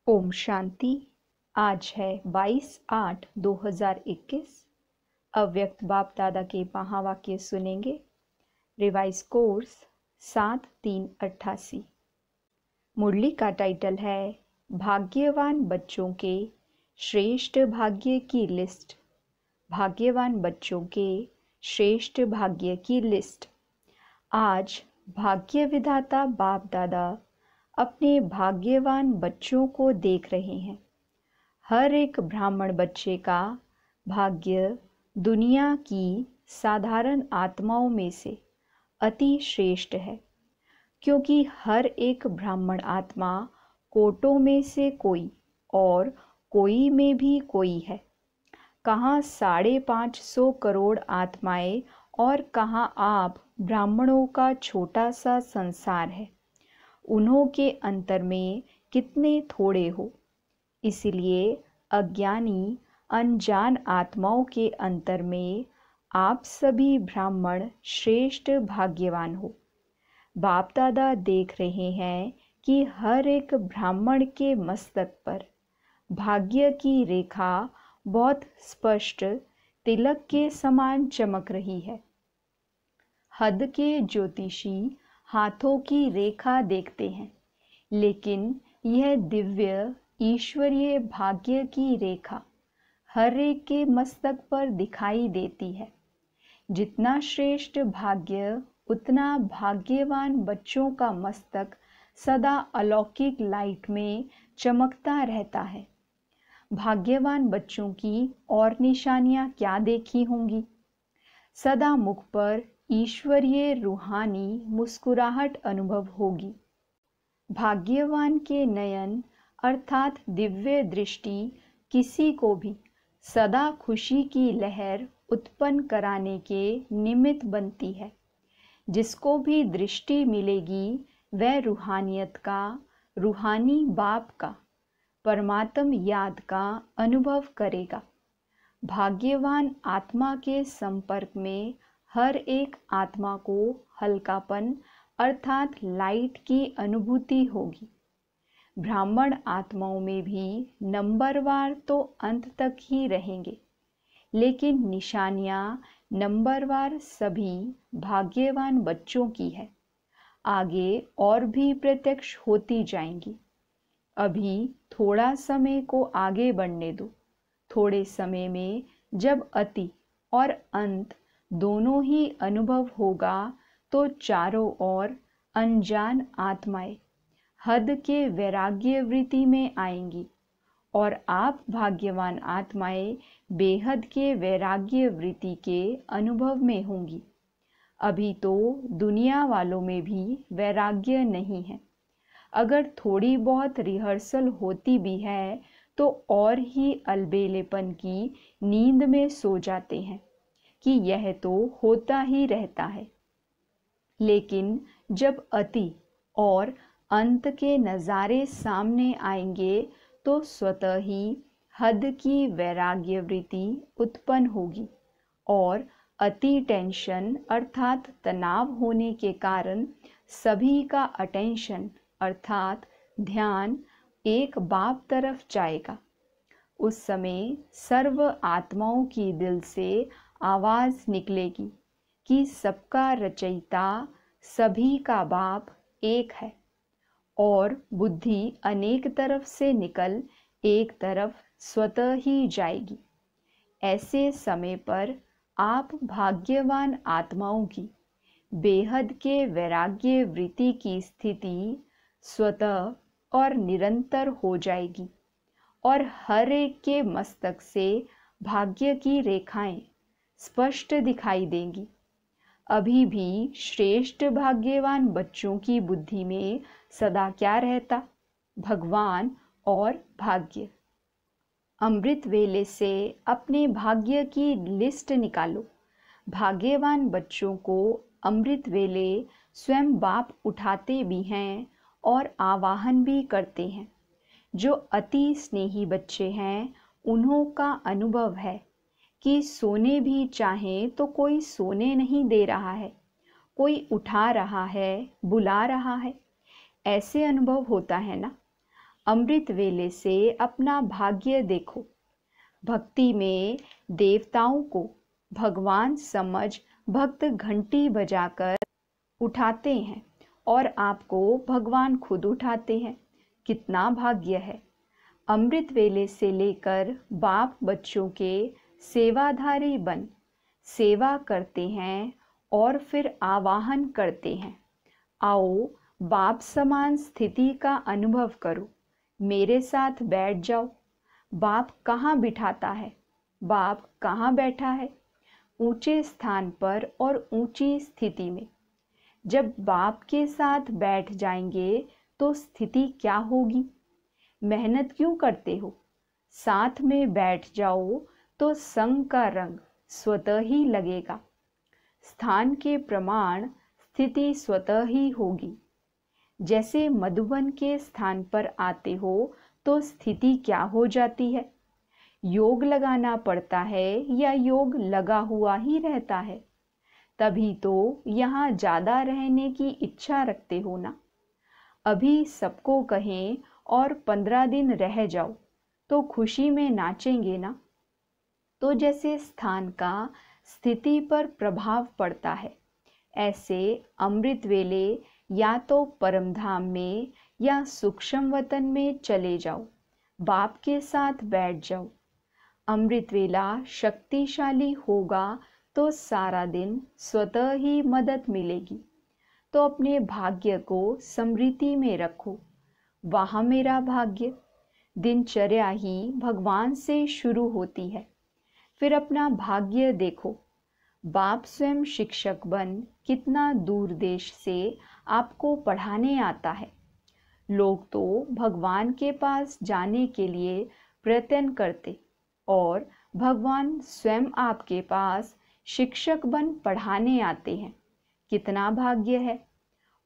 ओम शांति। आज है 22/8/2021। अव्यक्त बाप दादा के महावाक्य सुनेंगे। Revise course 7388। मुरली का टाइटल है भाग्यवान बच्चों के श्रेष्ठ भाग्य की लिस्ट। भाग्यवान बच्चों के श्रेष्ठ भाग्य की लिस्ट। आज भाग्य विधाता बाप दादा अपने भाग्यवान बच्चों को देख रहे हैं। हर एक ब्राह्मण बच्चे का भाग्य दुनिया की साधारण आत्माओं में से अति श्रेष्ठ है, क्योंकि हर एक ब्राह्मण आत्मा कोटों में से कोई और कोई में भी कोई है। कहाँ 550 करोड़ आत्माएं और कहाँ आप ब्राह्मणों का छोटा सा संसार है। उन्हों के अंतर में कितने थोड़े हो। इसलिए अज्ञानी अनजान आत्माओं के अंतर में आप सभी ब्राह्मण श्रेष्ठ भाग्यवान हो। बाप दादा देख रहे हैं कि हर एक ब्राह्मण के मस्तक पर भाग्य की रेखा बहुत स्पष्ट तिलक के समान चमक रही है। हद के ज्योतिषी हाथों की रेखा देखते हैं, लेकिन यह दिव्य ईश्वरीय भाग्य की रेखा हर एक के मस्तक पर दिखाई देती है। जितना श्रेष्ठ भाग्य उतना भाग्यवान बच्चों का मस्तक सदा अलौकिक लाइट में चमकता रहता है। भाग्यवान बच्चों की और निशानियां क्या देखी होंगी? सदा मुख पर ईश्वरीय रूहानी मुस्कुराहट अनुभव होगी। भाग्यवान के नयन अर्थात दिव्य दृष्टि किसी को भी सदा खुशी की लहर उत्पन्न कराने के निमित्त बनती है। जिसको भी दृष्टि मिलेगी वह रूहानियत का, रूहानी बाप का, परमात्म याद का अनुभव करेगा। भाग्यवान आत्मा के संपर्क में हर एक आत्मा को हल्कापन अर्थात लाइट की अनुभूति होगी। ब्राह्मण आत्माओं में भी नंबरवार तो अंत तक ही रहेंगे, लेकिन निशानियां नंबरवार सभी भाग्यवान बच्चों की है। आगे और भी प्रत्यक्ष होती जाएंगी। अभी थोड़ा समय को आगे बढ़ने दो। थोड़े समय में जब अति और अंत दोनों ही अनुभव होगा तो चारों ओर अनजान आत्माएं हद के वैराग्य वृत्ति में आएंगी और आप भाग्यवान आत्माएं बेहद के वैराग्य वृत्ति के अनुभव में होंगी। अभी तो दुनिया वालों में भी वैराग्य नहीं है। अगर थोड़ी बहुत रिहर्सल होती भी है तो और ही अलबेलेपन की नींद में सो जाते हैं कि यह तो होता ही रहता है। लेकिन जब अति और अंत के नज़ारे सामने आएंगे तो स्वतः ही हद की वैराग्य वृत्ति उत्पन्न होगी और अति टेंशन अर्थात तनाव होने के कारण सभी का अटेंशन अर्थात ध्यान एक बाप तरफ जाएगा। उस समय सर्व आत्माओं की दिल से आवाज़ निकलेगी कि सबका रचयिता सभी का बाप एक है और बुद्धि अनेक तरफ से निकल एक तरफ स्वतः ही जाएगी। ऐसे समय पर आप भाग्यवान आत्माओं की बेहद के वैराग्य वृत्ति की स्थिति स्वतः और निरंतर हो जाएगी और हर एक के मस्तक से भाग्य की रेखाएं स्पष्ट दिखाई देंगी। अभी भी श्रेष्ठ भाग्यवान बच्चों की बुद्धि में सदा क्या रहता? भगवान और भाग्य। अमृत वेले से अपने भाग्य की लिस्ट निकालो। भाग्यवान बच्चों को अमृत वेले स्वयं बाप उठाते भी हैं और आवाहन भी करते हैं। जो अति स्नेही बच्चे हैं उन्हों का अनुभव है कि सोने भी चाहें तो कोई सोने नहीं दे रहा है, कोई उठा रहा है, बुला रहा है। ऐसे अनुभव होता है ना। अमृत वेले से अपना भाग्य देखो। भक्ति में देवताओं को भगवान समझ भक्त घंटी बजाकर उठाते हैं और आपको भगवान खुद उठाते हैं। कितना भाग्य है। अमृत वेले से लेकर बाप बच्चों के सेवाधारी बन सेवा करते हैं और फिर आवाहन करते हैं, आओ बाप समान स्थिति का अनुभव करो, मेरे साथ बैठ जाओ। बाप कहाँ बिठाता है? बाप कहाँ बैठा है? ऊंचे स्थान पर और ऊंची स्थिति में। जब बाप के साथ बैठ जाएंगे तो स्थिति क्या होगी? मेहनत क्यों करते हो? साथ में बैठ जाओ तो संग का रंग स्वतः ही लगेगा। स्थान के प्रमाण स्थिति स्वतः ही होगी। जैसे मधुबन के स्थान पर आते हो तो स्थिति क्या हो जाती है? योग लगाना पड़ता है या योग लगा हुआ ही रहता है? तभी तो यहाँ ज़्यादा रहने की इच्छा रखते हो ना। अभी सबको कहें और 15 दिन रह जाओ तो खुशी में नाचेंगे ना। तो जैसे स्थान का स्थिति पर प्रभाव पड़ता है, ऐसे अमृत वेले या तो परमधाम में या सूक्ष्म वतन में चले जाओ, बाप के साथ बैठ जाओ। अमृत वेला शक्तिशाली होगा तो सारा दिन स्वतः ही मदद मिलेगी। तो अपने भाग्य को स्मृति में रखो, वहाँ मेरा भाग्य। दिनचर्या ही भगवान से शुरू होती है। फिर अपना भाग्य देखो। बाप स्वयं शिक्षक बन कितना दूर देश से आपको पढ़ाने आता है। लोग तो भगवान के पास जाने के लिए प्रयत्न करते और भगवान स्वयं आपके पास शिक्षक बन पढ़ाने आते हैं। कितना भाग्य है।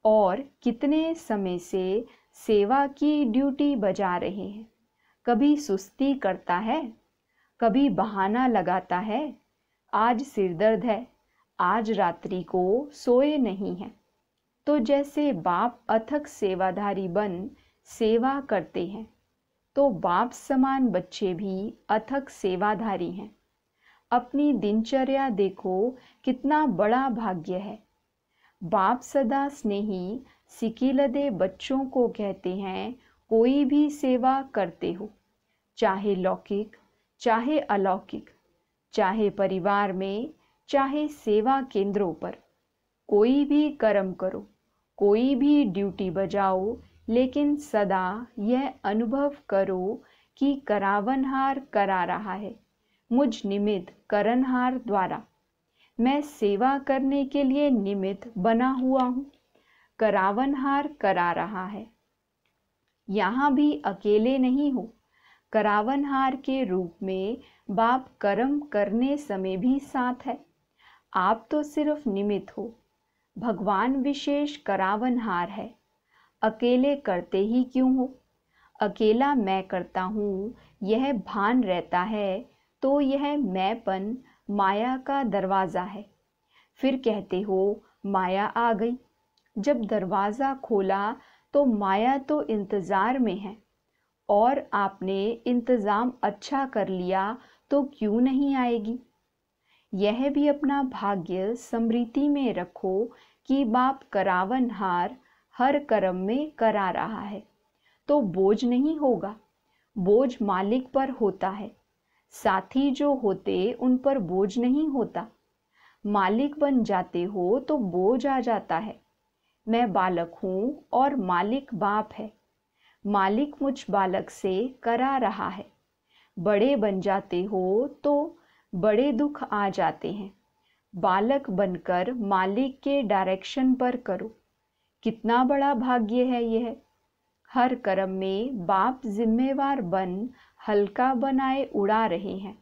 और कितने समय से सेवा की ड्यूटी बजा रहे हैं। कभी सुस्ती करता है, कभी बहाना लगाता है, आज सिर दर्द है, आज रात्रि को सोए नहीं हैं। तो जैसे बाप अथक सेवाधारी बन सेवा करते हैं, तो बाप समान बच्चे भी अथक सेवाधारी हैं। अपनी दिनचर्या देखो, कितना बड़ा भाग्य है। बाप सदा स्नेही सिकीलदे बच्चों को कहते हैं, कोई भी सेवा करते हो, चाहे लौकिक चाहे अलौकिक, चाहे परिवार में चाहे सेवा केंद्रों पर, कोई भी कर्म करो, कोई भी ड्यूटी बजाओ, लेकिन सदा यह अनुभव करो कि करावनहार करा रहा है, मुझ निमित्त करनहार द्वारा। मैं सेवा करने के लिए निमित्त बना हुआ हूँ, करावनहार करा रहा है। यहाँ भी अकेले नहीं हो। करावनहार के रूप में बाप कर्म करने समय भी साथ है। आप तो सिर्फ निमित्त हो, भगवान विशेष करावनहार है। अकेले करते ही क्यों हो? अकेला मैं करता हूँ यह भान रहता है तो यह मैंपन माया का दरवाज़ा है। फिर कहते हो माया आ गई। जब दरवाज़ा खोला तो माया तो इंतज़ार में है, और आपने इंतज़ाम अच्छा कर लिया तो क्यों नहीं आएगी। यह भी अपना भाग्य स्मृति में रखो कि बाप करावनहार हर कर्म में करा रहा है, तो बोझ नहीं होगा। बोझ मालिक पर होता है, साथी जो होते उन पर बोझ नहीं होता। मालिक बन जाते हो तो बोझ आ जाता है। मैं बालक हूँ और मालिक बाप है। मालिक मुझ बालक से करा रहा है। बड़े बन जाते हो तो बड़े दुख आ जाते हैं। बालक बनकर मालिक के डायरेक्शन पर करो। कितना बड़ा भाग्य है यह। हर कर्म में बाप जिम्मेवार बन हल्का बनाए उड़ा रहे हैं।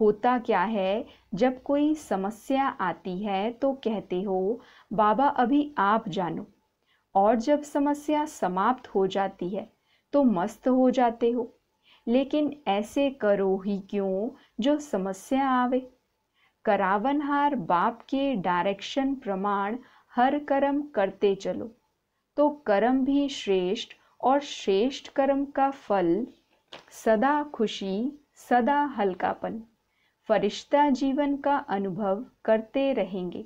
होता क्या है, जब कोई समस्या आती है तो कहते हो बाबा अभी आप जानो, और जब समस्या समाप्त हो जाती है तो मस्त हो जाते हो। लेकिन ऐसे करो ही क्यों जो समस्या आवे। करावनहार बाप के डायरेक्शन प्रमाण हर कर्म करते चलो, तो कर्म भी श्रेष्ठ और श्रेष्ठ कर्म का फल सदा खुशी, सदा हल्कापन, फरिश्ता जीवन का अनुभव करते रहेंगे।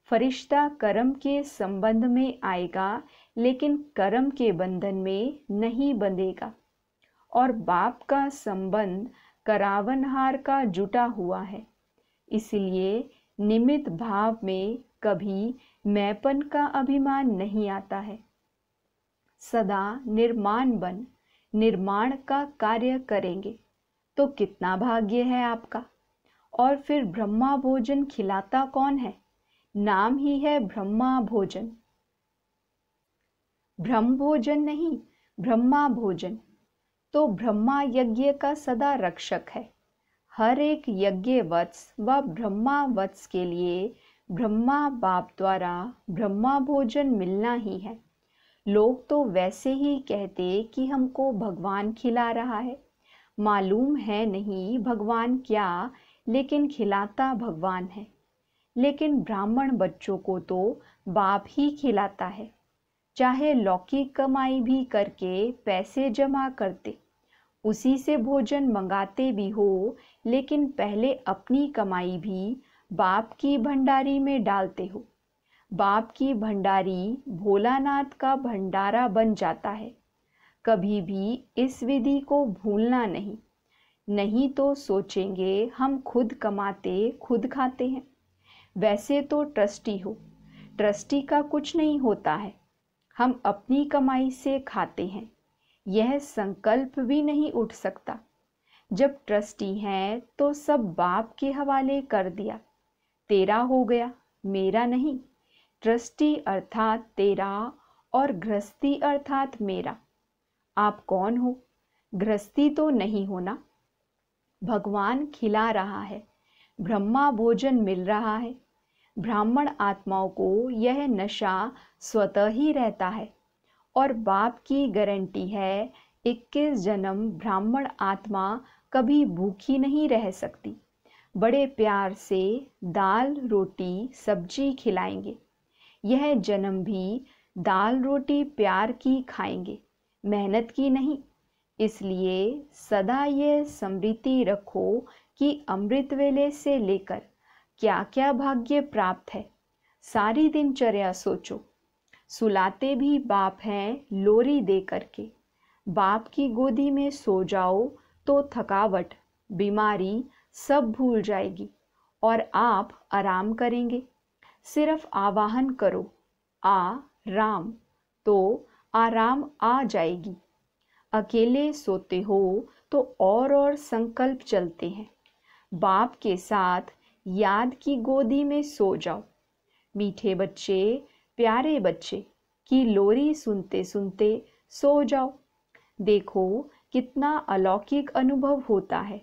फरिश्ता कर्म के संबंध में आएगा, लेकिन कर्म के बंधन में नहीं बंधेगा। और बाप का संबंध करावनहार का जुटा हुआ है, इसलिए निमित्त भाव में कभी मैंपन का अभिमान नहीं आता है। सदा निर्माण बन निर्माण का कार्य करेंगे तो कितना भाग्य है आपका। और फिर ब्रह्मा भोजन खिलाता कौन है? नाम ही है ब्रह्मा भोजन। ब्रह्म भोजन नहीं, ब्रह्मा भोजन। तो ब्रह्मा यज्ञ का सदा रक्षक है। हर एक यज्ञ वत्स व ब्रह्मा वत्स के लिए ब्रह्मा बाप द्वारा ब्रह्मा भोजन मिलना ही है। लोग तो वैसे ही कहते कि हमको भगवान खिला रहा है। मालूम है नहीं भगवान क्या, लेकिन खिलाता भगवान है। लेकिन ब्राह्मण बच्चों को तो बाप ही खिलाता है। चाहे लौकिक कमाई भी करके पैसे जमा करते, उसी से भोजन मंगाते भी हो, लेकिन पहले अपनी कमाई भी बाप की भंडारी में डालते हो। बाप की भंडारी भोलानाथ का भंडारा बन जाता है। कभी भी इस विधि को भूलना नहीं, नहीं तो सोचेंगे हम खुद कमाते खुद खाते हैं। वैसे तो ट्रस्टी हो, ट्रस्टी का कुछ नहीं होता है। हम अपनी कमाई से खाते हैं, यह संकल्प भी नहीं उठ सकता। जब ट्रस्टी हैं तो सब बाप के हवाले कर दिया। तेरा हो गया, मेरा नहीं। ट्रस्टी अर्थात तेरा और गृहस्थी अर्थात मेरा। आप कौन हो? गृहस्थी तो नहीं होना। भगवान खिला रहा है, ब्रह्मा भोजन मिल रहा है। ब्राह्मण आत्माओं को यह नशा स्वतः ही रहता है और बाप की गारंटी है 21 जन्म ब्राह्मण आत्मा कभी भूखी नहीं रह सकती। बड़े प्यार से दाल रोटी सब्जी खिलाएंगे। यह जन्म भी दाल रोटी प्यार की खाएंगे, मेहनत की नहीं। इसलिए सदा यह स्मृति रखो कि अमृत वेले से लेकर क्या क्या भाग्य प्राप्त है। सारी दिनचर्या सोचो। सुलाते भी बाप हैं लोरी दे करके। बाप की गोदी में सो जाओ तो थकावट, बीमारी सब भूल जाएगी और आप आराम करेंगे। सिर्फ आवाहन करो आ राम, तो आराम आ जाएगी। अकेले सोते हो तो और संकल्प चलते हैं। बाप के साथ याद की गोदी में सो जाओ। मीठे बच्चे, प्यारे बच्चे की लोरी सुनते सुनते सो जाओ। देखो कितना अलौकिक अनुभव होता है।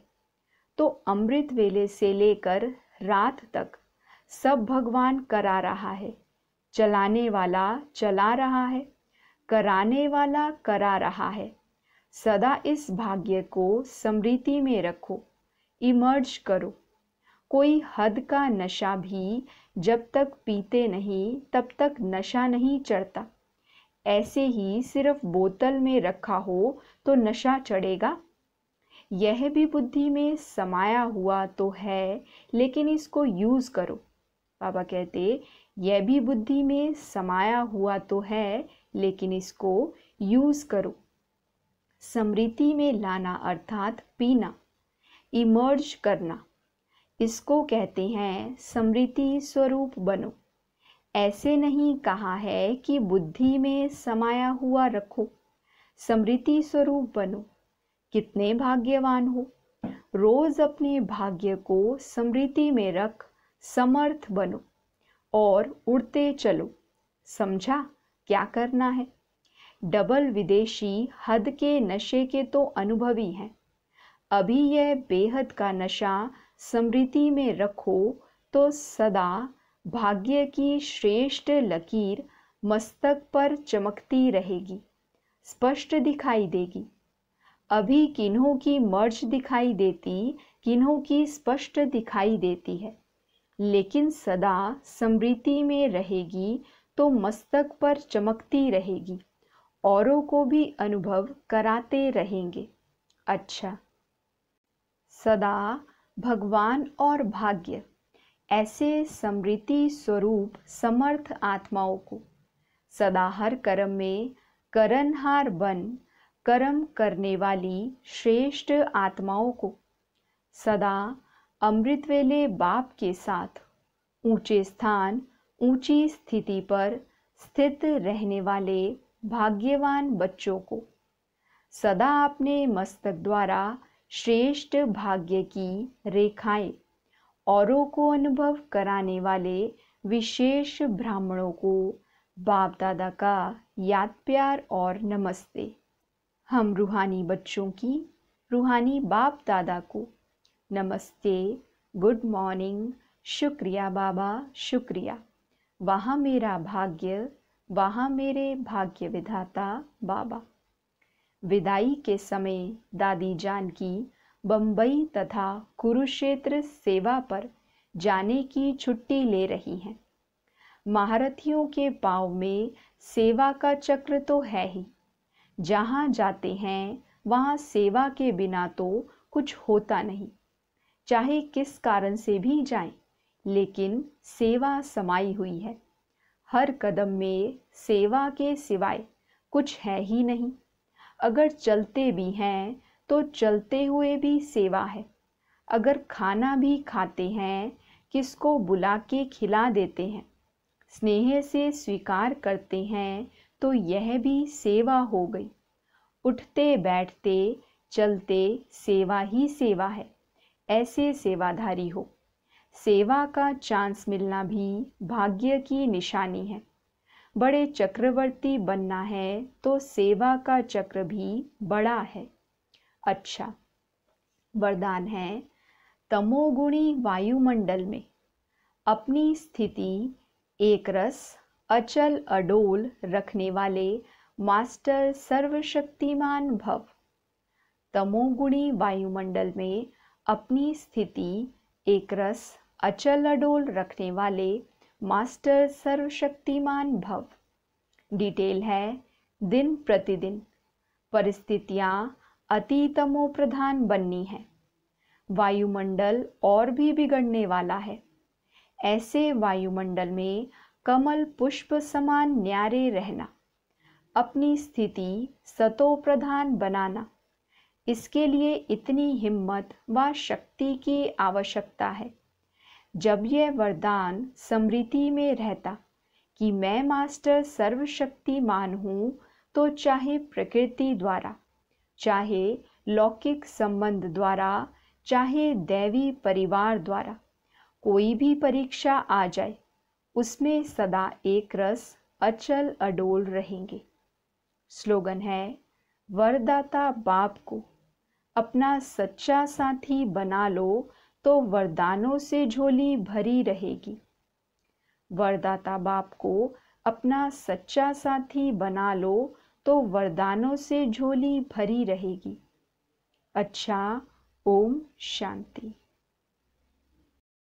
तो अमृत वेले से लेकर रात तक सब भगवान करा रहा है। चलाने वाला चला रहा है, कराने वाला करा रहा है। सदा इस भाग्य को स्मृति में रखो, इमर्ज करो। कोई हद का नशा भी जब तक पीते नहीं तब तक नशा नहीं चढ़ता। ऐसे ही सिर्फ बोतल में रखा हो तो नशा चढ़ेगा? यह भी बुद्धि में समाया हुआ तो है, लेकिन इसको यूज़ करो। बाबा कहते यह भी बुद्धि में समाया हुआ तो है, लेकिन इसको यूज़ करो। स्मृति में लाना अर्थात पीना, इमर्ज करना, इसको कहते हैं स्मृति स्वरूप बनो। ऐसे नहीं कहा है कि बुद्धि में समाया हुआ रखो, स्मृति स्वरूप बनो। कितने भाग्यवान हो। रोज अपने भाग्य को स्मृति में रख समर्थ बनो और उड़ते चलो। समझा क्या करना है? डबल विदेशी हद के नशे के तो अनुभवी हैं। अभी यह बेहद का नशा स्मृति में रखो तो सदा भाग्य की श्रेष्ठ लकीर मस्तक पर चमकती रहेगी, स्पष्ट दिखाई देगी। अभी किन्हों की मर्ज दिखाई देती, किन्हों की स्पष्ट दिखाई देती है, लेकिन सदा स्मृति में रहेगी तो मस्तक पर चमकती रहेगी औरों को भी अनुभव कराते रहेंगे। अच्छा। सदा भगवान और भाग्य ऐसे समृद्धि स्वरूप समर्थ आत्माओं को सदा हर कर्म में करनहार बन कर्म करने वाली श्रेष्ठ आत्माओं को सदा अमृत वेले बाप के साथ ऊंचे स्थान ऊंची स्थिति पर स्थित रहने वाले भाग्यवान बच्चों को सदा अपने मस्तक द्वारा श्रेष्ठ भाग्य की रेखाएं औरों को अनुभव कराने वाले विशेष ब्राह्मणों को बाप दादा का याद प्यार और नमस्ते। हम रूहानी बच्चों की रूहानी बाप दादा को नमस्ते, गुड मॉर्निंग, शुक्रिया बाबा, शुक्रिया। वहाँ मेरा भाग्य, वहाँ मेरे भाग्य विधाता बाबा। विदाई के समय दादी जान की बम्बई तथा कुरुक्षेत्र सेवा पर जाने की छुट्टी ले रही हैं। महारथियों के पाँव में सेवा का चक्र तो है ही। जहाँ जाते हैं वहाँ सेवा के बिना तो कुछ होता नहीं। चाहे किस कारण से भी जाएं, लेकिन सेवा समाई हुई है। हर कदम में सेवा के सिवाय कुछ है ही नहीं। अगर चलते भी हैं तो चलते हुए भी सेवा है। अगर खाना भी खाते हैं, किसको बुला के खिला देते हैं, स्नेह से स्वीकार करते हैं, तो यह भी सेवा हो गई। उठते बैठते चलते सेवा ही सेवा है। ऐसे सेवाधारी हो। सेवा का चांस मिलना भी भाग्य की निशानी है। बड़े चक्रवर्ती बनना है तो सेवा का चक्र भी बड़ा है। अच्छा। वरदान है, तमोगुणी वायुमंडल में अपनी स्थिति एक रस अचल अडोल रखने वाले मास्टर सर्वशक्तिमान भव। तमोगुणी वायुमंडल में अपनी स्थिति एक रस अचल अडोल रखने वाले मास्टर सर्वशक्तिमान भव। डिटेल है, दिन प्रतिदिन परिस्थितियाँ अति तमो प्रधान बननी है। वायुमंडल और भी बिगड़ने वाला है। ऐसे वायुमंडल में कमल पुष्प समान न्यारे रहना, अपनी स्थिति सतो प्रधान बनाना, इसके लिए इतनी हिम्मत व शक्ति की आवश्यकता है। जब यह वरदान स्मृति में रहता कि मैं मास्टर सर्वशक्तिमान हूँ, तो चाहे प्रकृति द्वारा, चाहे लौकिक संबंध द्वारा, चाहे दैवी परिवार द्वारा कोई भी परीक्षा आ जाए, उसमें सदा एक रस अचल अडोल रहेंगे। स्लोगन है, वरदाता बाप को अपना सच्चा साथी बना लो तो वरदानों से झोली भरी रहेगी। वरदाता बाप को अपना सच्चा साथी बना लो तो वरदानों से झोली भरी रहेगी। अच्छा, ओम शांति।